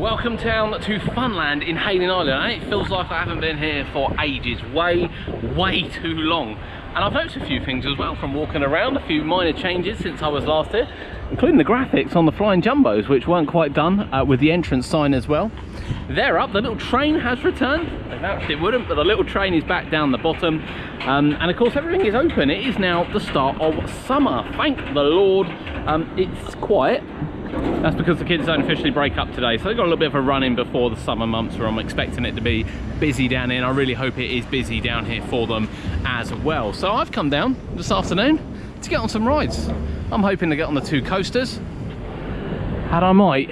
Welcome down to Funland in Hayling Island. It feels like I haven't been here for ages, way too long. And I've noticed a few things as well from walking around, a few minor changes since I was last here, including the graphics on the flying jumbos, which weren't quite done with the entrance sign as well. They're up, the little train has returned. They vouched it wouldn't, but the little train is back down the bottom. And of course everything is open. It is now the start of summer, thank the Lord. It's quiet. That's because the kids don't officially break up today, so they've got a little bit of a run in before the summer months where I'm expecting it to be busy down here, and I really hope it is busy down here for them as well. So I've come down this afternoon to get on some rides. I'm hoping to get on the two coasters, and I'm going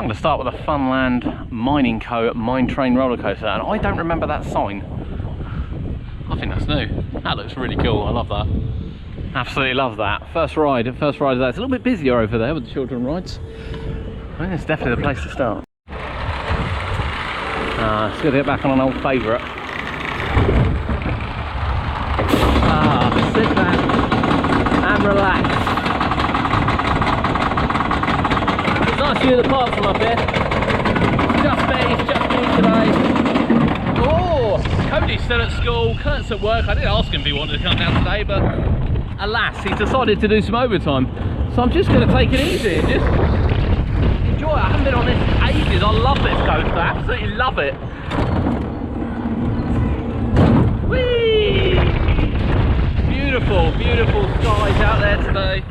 to start with a Funland Mine Train roller coaster, and I don't remember that sign. I think that's new. That looks really cool. I love that. Absolutely love that. First ride of that. It's a little bit busier over there with the children rides. I think it's definitely the place to start. It's good to get back on an old favourite. Sit back and relax. It's nice view of the park from up here. Just me today. Oh, Cody's still at school, Kurt's at work. I did ask him if he wanted to come down today, but alas, he decided to do some overtime. So I'm just going to take it easy and just enjoy it. I haven't been on this in ages. I love this coaster. I absolutely love it. Whee! Beautiful, beautiful skies out there today.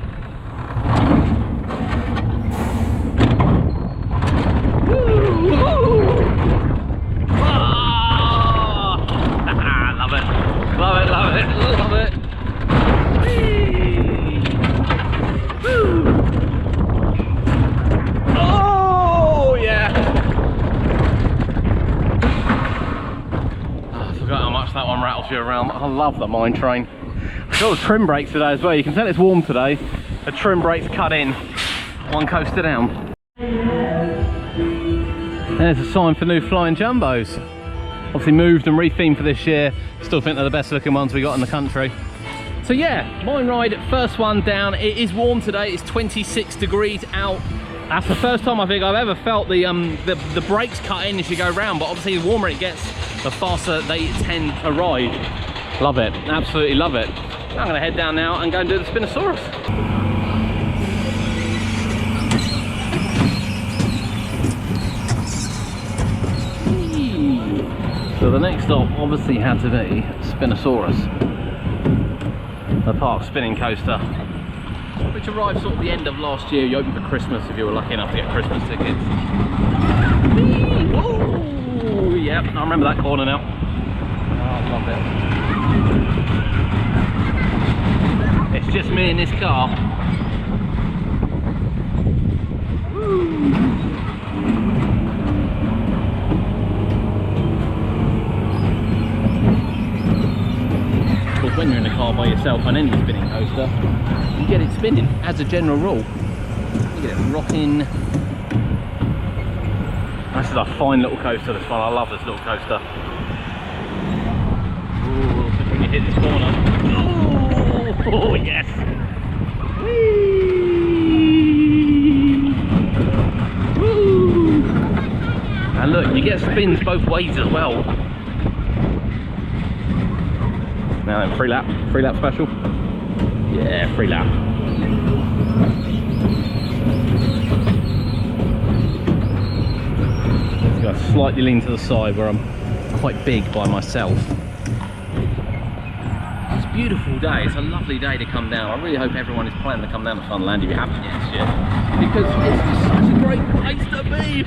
Woo! Ah! Love it. Love it, love it, love it. Oh yeah! I forgot how much that one rattles you around. I love the mine train. I've got the trim brakes today as well. You can tell it's warm today. The trim brakes cut in. One coaster down. There's a sign for new flying jumbos. Obviously moved and rethemed for this year. Still think they're the best looking ones we got in the country. So yeah, mine ride, first one down. It is warm today, it's 26 degrees out. That's the first time I think I've ever felt the brakes cut in as you go round, but obviously the warmer it gets, the faster they tend to ride. Love it, absolutely love it. I'm gonna head down now and go and do the Spinosaurus. So the next stop obviously had to be Spinosaurus, the park spinning coaster, which arrived sort of the end of last year. You opened for Christmas if you were lucky enough to get Christmas tickets. Oh, yep, I remember that corner now. Oh, I love it. It's just me in this car. Woo. When you're in the car by yourself on any spinning coaster, you get it spinning as a general rule. You get it rocking. This is a fine little coaster, this one. I love this little coaster. Ooh, when you hit this corner. Oh yes! Whee! Woo! And look, you get spins both ways as well. Now then, free lap special. Yeah, free lap. Just going to slightly lean to the side where I'm quite big by myself. It's a beautiful day. It's a lovely day to come down. I really hope everyone is planning to come down to Funland if you haven't yet this year, because it's just such a great place to be.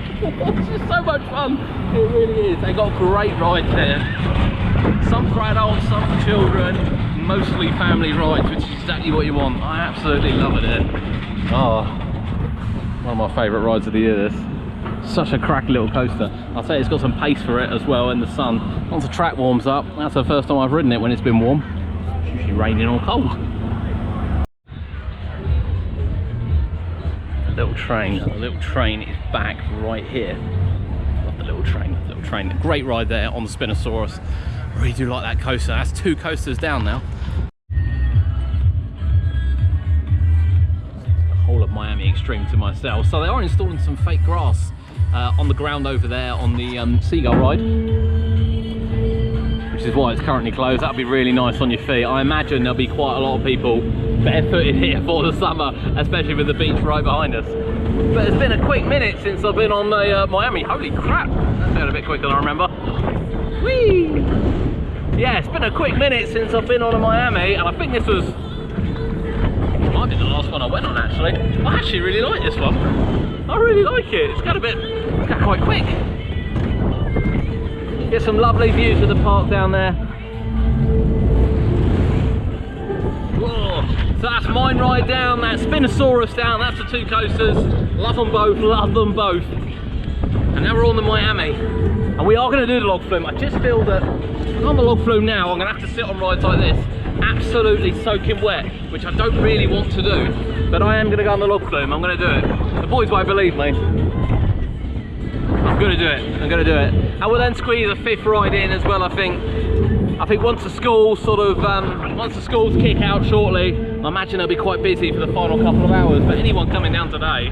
It's just so much fun. It really is. They got great rides there. Some for adults, some for children, mostly family rides, which is exactly what you want. I absolutely love it here. Oh, one of my favourite rides of the year, this. Such a crack little coaster. I'll say it's got some pace for it as well in the sun. Once the track warms up, that's the first time I've ridden it when it's been warm. It's usually raining or cold. The little train is back right here. Love the little train. Great ride there on the Spinosaurus. I really do like that coaster. That's two coasters down now. The whole of Miami extreme to myself. So they are installing some fake grass on the ground over there on the seagull ride, which is why it's currently closed. That'll be really nice on your feet. I imagine there'll be quite a lot of people barefooted here for the summer, especially with the beach right behind us. But it's been a quick minute since I've been on the Miami. Holy crap, that's been a bit quicker than I remember. Whee! Yeah, it's been a quick minute since I've been on a Miami, and I think this was, might be the last one I went on actually. I actually really like this one. I really like it. It's got quite quick. Get some lovely views of the park down there. Whoa. So that's Mine Ride down, that's Spinosaurus down, that's the two coasters. Love them both, love them both. And now we're on the Miami. And we are going to do the Log Flume. I just feel that on the Log Flume now, I'm going to have to sit on rides like this, absolutely soaking wet, which I don't really want to do. But I am going to go on the Log Flume. I'm going to do it. The boys won't believe me. I'm going to do it. I'm going to do it. I will then squeeze a fifth ride in as well, I think. I think once the schools once the schools kick out shortly, I imagine they'll be quite busy for the final couple of hours. But anyone coming down today,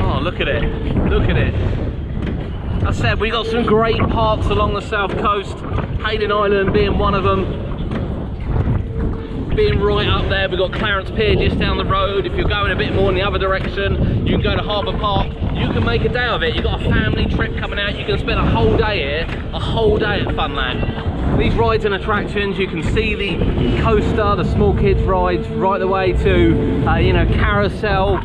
oh, look at it. Look at it. As I said, we got some great parks along the south coast, Hayling Island being one of them. Being right up there, we've got Clarence Pier just down the road. If you're going a bit more in the other direction, you can go to Harbour Park. You can make a day of it. You've got a family trip coming out. You can spend a whole day here, a whole day at Funland. These rides and attractions, you can see the coaster, the small kids rides, right the way to, you know, carousel.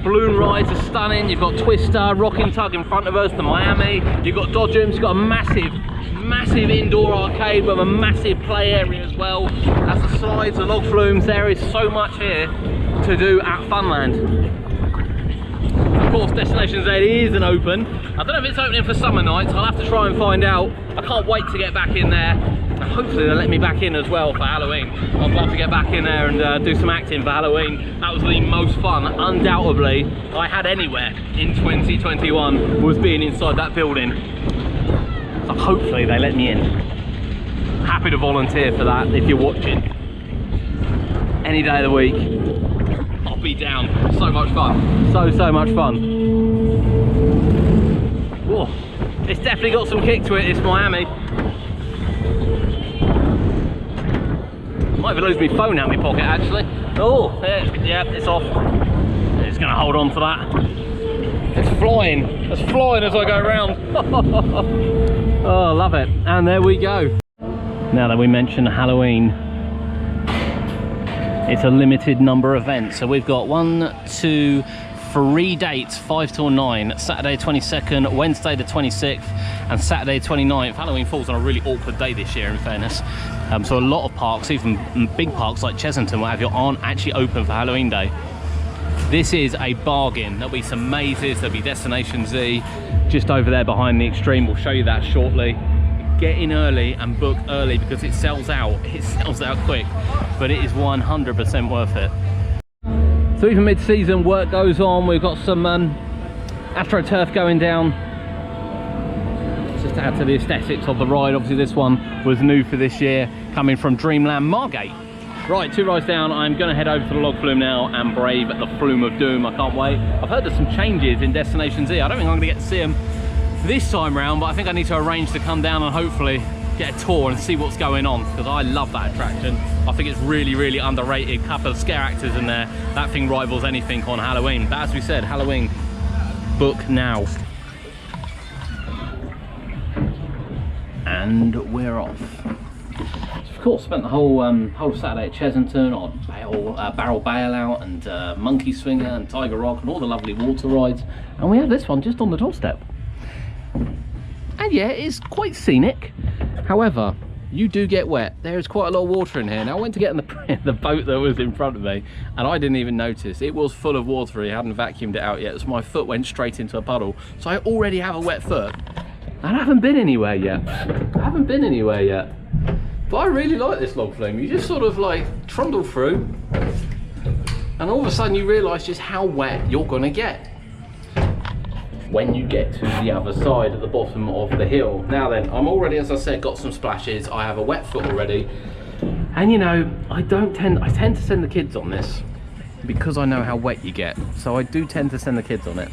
Balloon rides are stunning. You've got Twister, Rocking Tug in front of us, the Miami. You've got Dodgems. You've got a massive indoor arcade with a massive play area as well. As the slides, the Log Flumes, there is so much here to do at Funland. Of course, Destination Z isn't open. I don't know if it's opening for summer nights. I'll have to try and find out. I can't wait to get back in there. And hopefully they'll let me back in as well for Halloween. I'd love to get back in there and do some acting for Halloween. That was the most fun, undoubtedly, I had anywhere in 2021, was being inside that building. So hopefully they let me in. Happy to volunteer for that if you're watching. Any day of the week, I'll be down. So much fun. So much fun. Whoa. It's definitely got some kick to it, this Miami. Might even lose my phone out of my pocket actually. Oh, yeah, it's off. It's gonna hold on to that. It's flying. It's flying as I go around. Oh, love it. And there we go. Now that we mentioned Halloween, it's a limited number of events. So we've got 1, 2, 3 dates, 5 till 9, Saturday 22nd, Wednesday the 26th, and Saturday 29th. Halloween falls on a really awkward day this year, in fairness. So a lot of parks, even big parks like Chesington, what have you, aren't actually open for Halloween Day. This is a bargain. There'll be some mazes, there'll be Destination Z just over there behind the Extreme. We'll show you that shortly. Get in early and book early because it sells out. It sells out quick, but it is 100% worth it. So even mid-season work goes on. We've got some AstroTurf going down. Just to add to the aesthetics of the ride. Obviously this one was new for this year, coming from Dreamland Margate. Right, 2 rides down. I'm going to head over to the Log Flume now and brave the Flume of Doom. I can't wait. I've heard there's some changes in Destination Z. I don't think I'm going to get to see them this time round, but I think I need to arrange to come down and hopefully get a tour and see what's going on, because I love that attraction. I think it's really underrated. Couple of scare actors in there. That thing rivals anything on Halloween. But as we said, Halloween, book now. And we're off. Of course, spent the whole Saturday at Chesington on Barrel Bailout and Monkey Swinger and Tiger Rock and all the lovely water rides, and we have this one just on the doorstep. And yeah, it is quite scenic. However, you do get wet. There is quite a lot of water in here. Now I went to get in the boat that was in front of me, and I didn't even notice. It was full of water. He hadn't vacuumed it out yet, so my foot went straight into a puddle. So I already have a wet foot. I haven't been anywhere yet. But I really like this Log Flume. You just sort of like trundle through, and all of a sudden you realise just how wet you're gonna get when you get to the other side at the bottom of the hill. Now then, I'm already, as I said, got some splashes. I have a wet foot already, and you know, I tend to send the kids on this because I know how wet you get. So I do tend to send the kids on it.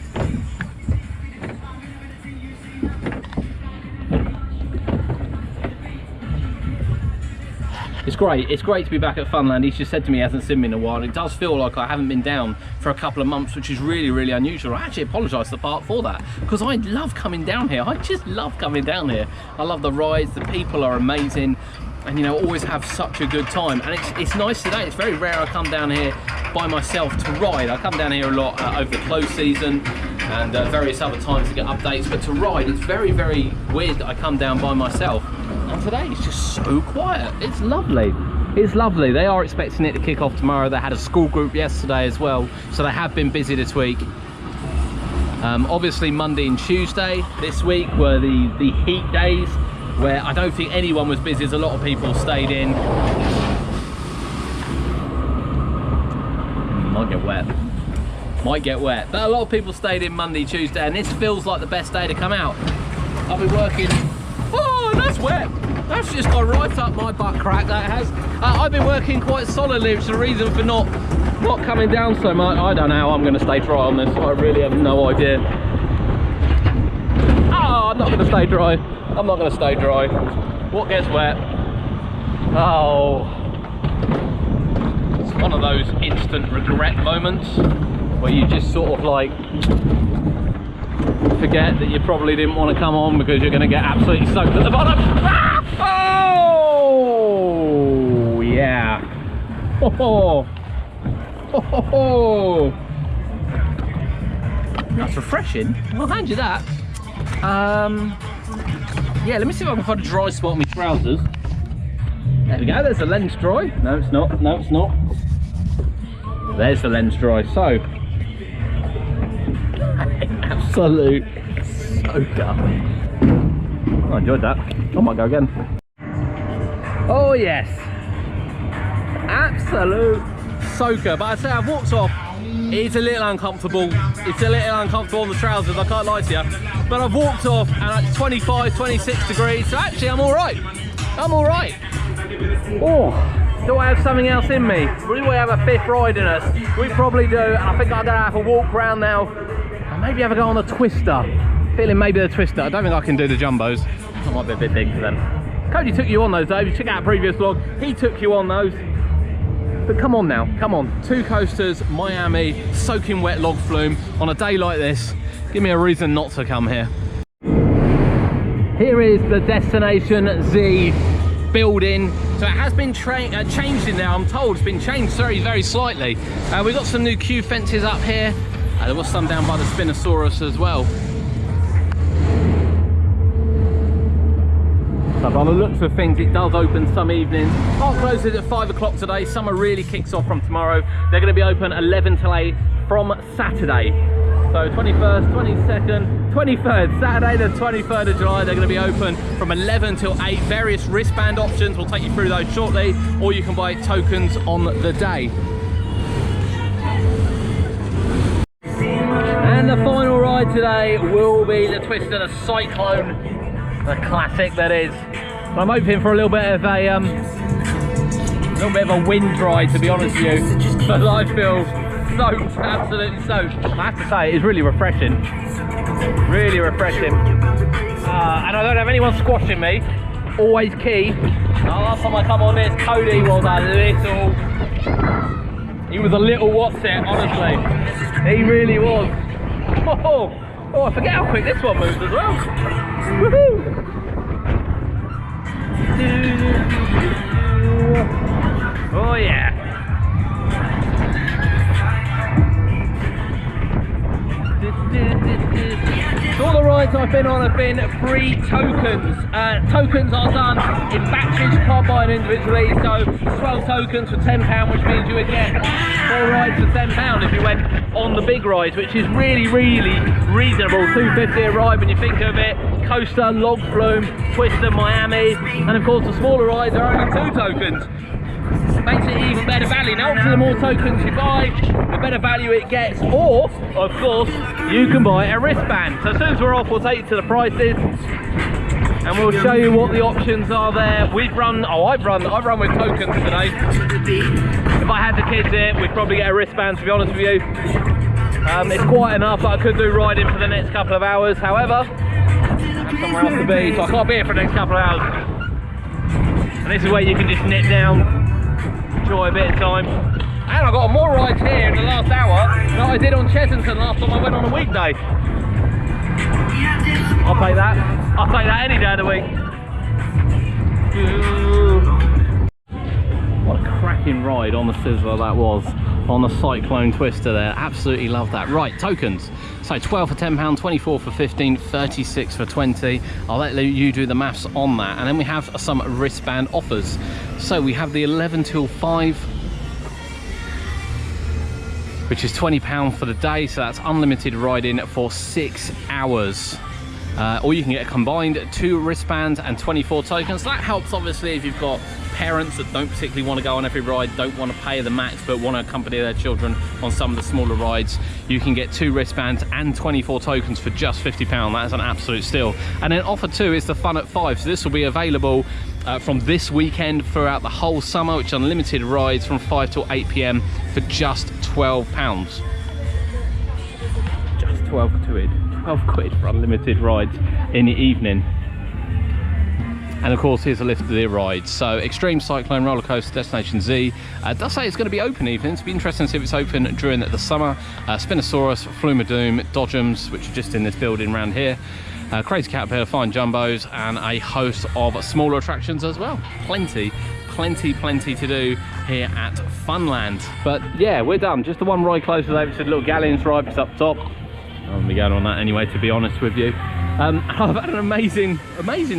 It's great to be back at Funland. He's just said to me he hasn't seen me in a while. It does feel like I haven't been down for a couple of months, which is really, really unusual. I actually apologise to the park for that, because I love coming down here. I just love coming down here. I love the rides, the people are amazing, and you know, always have such a good time. And it's nice today. It's very rare I come down here by myself to ride. I come down here a lot over the close season and various other times to get updates, but to ride, it's very, very weird that I come down by myself. And today it's just so quiet. It's lovely. It's lovely. They are expecting it to kick off tomorrow. They had a school group yesterday as well, so they have been busy this week. Obviously Monday and Tuesday this week were the heat days, where I don't think anyone was busy, as a lot of people stayed in. Might get wet. Might get wet. But a lot of people stayed in Monday, Tuesday, and this feels like the best day to come out. I'll be working. Oh, that's wet. That's just gone right up my butt crack, that has. I've been working quite solidly, which is the reason for not coming down so much. I don't know how I'm going to stay dry on this. I really have no idea. Oh, I'm not going to stay dry. I'm not going to stay dry. What gets wet? Oh. It's one of those instant regret moments where you just sort of like forget that you probably didn't want to come on because you're going to get absolutely soaked at the bottom. Ah! Oh, yeah. Oh, oh, oh. That's refreshing. I'll hand you that. Yeah, let me see if I can find a dry spot on my trousers. There we go, there's the lens dry. No, it's not. No, it's not. There's the lens dry. So, absolute soaker. I enjoyed that. I might go again. Oh yes, absolute soaker. But I'd say I've walked off. It's a little uncomfortable. It's a little uncomfortable on the trousers, I can't lie to you. But I've walked off and it's 25, 26 degrees, so actually I'm all right. I'm all right. Oh, do I have something else in me? Do we have a fifth ride in us? We probably do, and I think I'm gonna have a walk around now and maybe have a go on the twister. Feeling maybe the twister. I don't think I can do the jumbos. That might be a bit big for them. Cody took you on those, Dave. You check out a previous vlog. He took you on those. But come on now, come on. 2 coasters, Miami, soaking wet Log Flume on a day like this. Give me a reason not to come here. Here is the Destination Z building. So it has been changed in there, I'm told. It's been changed very, very slightly. We've got some new queue fences up here. There was some down by the Spinosaurus as well. So by the looks of things, it does open some evenings. Park closes at 5 o'clock today. Summer really kicks off from tomorrow. They're going to be open 11 till 8 from Saturday. So 21st, 22nd, 23rd, Saturday the 23rd of July, they're going to be open from 11 till 8. Various wristband options, we'll take you through those shortly, or you can buy tokens on the day. And the final ride today will be the Twister, the Cyclone, the classic that is. I'm hoping for a little bit of a wind ride, to be honest with you, but I feel soaked, absolutely soaked. I have to say, it is really refreshing. Really refreshing. And I don't have anyone squashing me. Always key. Last time I come on this, Cody was a little what's it, honestly. He really was. Oh, I forget how quick this one moves as well. Woohoo! Oh yeah. So all the rides I've been on have been free tokens. Tokens are done in batches, can't buy them individually, so 12 tokens for £10, which means you would get 4 rides for £10 if you went on the big rides, which is really, really reasonable. £2.50 a ride when you think of it. Coaster, Log Flume, Twister, Miami, and of course the smaller rides are only 2 tokens. Makes it even better value. Now, obviously the more tokens you buy, the better value it gets, or of course you can buy a wristband. So as soon as we're off, we'll take you to the prices. and we'll show you what the options are there. I've run with tokens today. If I had the kids here, we'd probably get a wristband, to be honest with you. It's quite enough that I could do riding for the next couple of hours. However, I have somewhere else to be, so I can't be here for the next couple of hours. And this is where you can just nip down, enjoy a bit of time. And I got more rides here in the last hour than I did on Chessington last time I went on a weekday. I'll take that. I'll take that any day of the week. What a cracking ride on the Sizzler that was, on the Cyclone Twister there. Absolutely love that. Right, tokens. So 12 for £10, 24 for 15, 36 for 20. I'll let you do the maths on that. And then we have some wristband offers. So we have the 11 till 5, which is £20 for the day. So that's unlimited riding for 6 hours. Or you can get a combined 2 wristbands and 24 tokens. That helps obviously if you've got parents that don't particularly want to go on every ride, don't want to pay the max but want to accompany their children on some of the smaller rides. You can get 2 wristbands and 24 tokens for just £50. That is an absolute steal. And then offer 2 is the Fun at 5. So this will be available from this weekend throughout the whole summer, which is unlimited rides from 5 till 8 PM for just £12. Just 12 quid for unlimited rides in the evening. And of course, here's a list of the rides. So Extreme Cyclone Roller Coaster Destination Z. It does say it's going to be open evenings. It'll be interesting to see if it's open during the summer. Spinosaurus, Flume of Doom, Dodgems, which are just in this building around here. Crazy Caterpillar, Fine Jumbos, and a host of smaller attractions as well. Plenty to do here at Funland. But yeah, we're done. Just the one ride closer there, which is a little galleons ride, it's up top. I'm gonna be going on that anyway, to be honest with you. I've had an amazing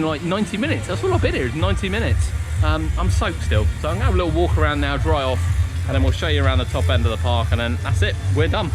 like 90 minutes. That's all I've been here, is 90 minutes. I'm soaked still, so I'm gonna have a little walk around now, dry off, and then we'll show you around the top end of the park, and then that's it, we're done.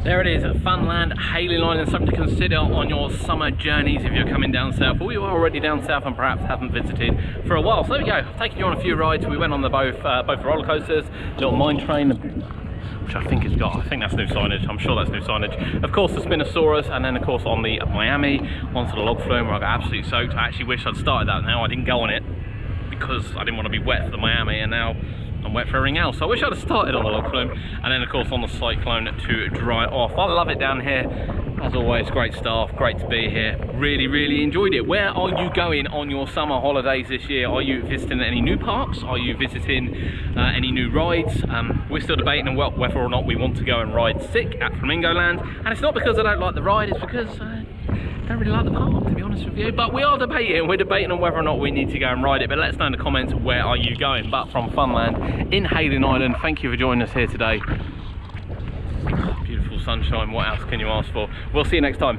There it is, at Funland Hayling Island, something to consider on your summer journeys if you're coming down south, or you are already down south and perhaps haven't visited for a while. So there we go, taking you on a few rides. We went on both roller coasters, little mine train, which I think that's new signage. I'm sure that's new signage. Of course, the Spinosaurus, and then of course on the Miami, onto the Log Flume, where I got absolutely soaked. I actually wish I'd started that now. I didn't go on it because I didn't want to be wet for the Miami, and now I'm wet for everything else. So I wish I'd have started on the Log Flume, and then of course on the Cyclone to dry off. I love it down here. As always, great staff, great to be here. Really enjoyed it. Where are you going on your summer holidays this year? Are you visiting any new parks? Are you visiting any new rides? We're still debating on whether or not we want to go and ride Sick at Flamingo Land. And it's not because I don't like the ride, it's because I don't really like the park, to be honest with you. But we are debating, we're debating on whether or not we need to go and ride it. But let us know in the comments, where are you going? But from Funland in Hayling Island, thank you for joining us here today. Beautiful sunshine, what else can you ask for? We'll see you next time.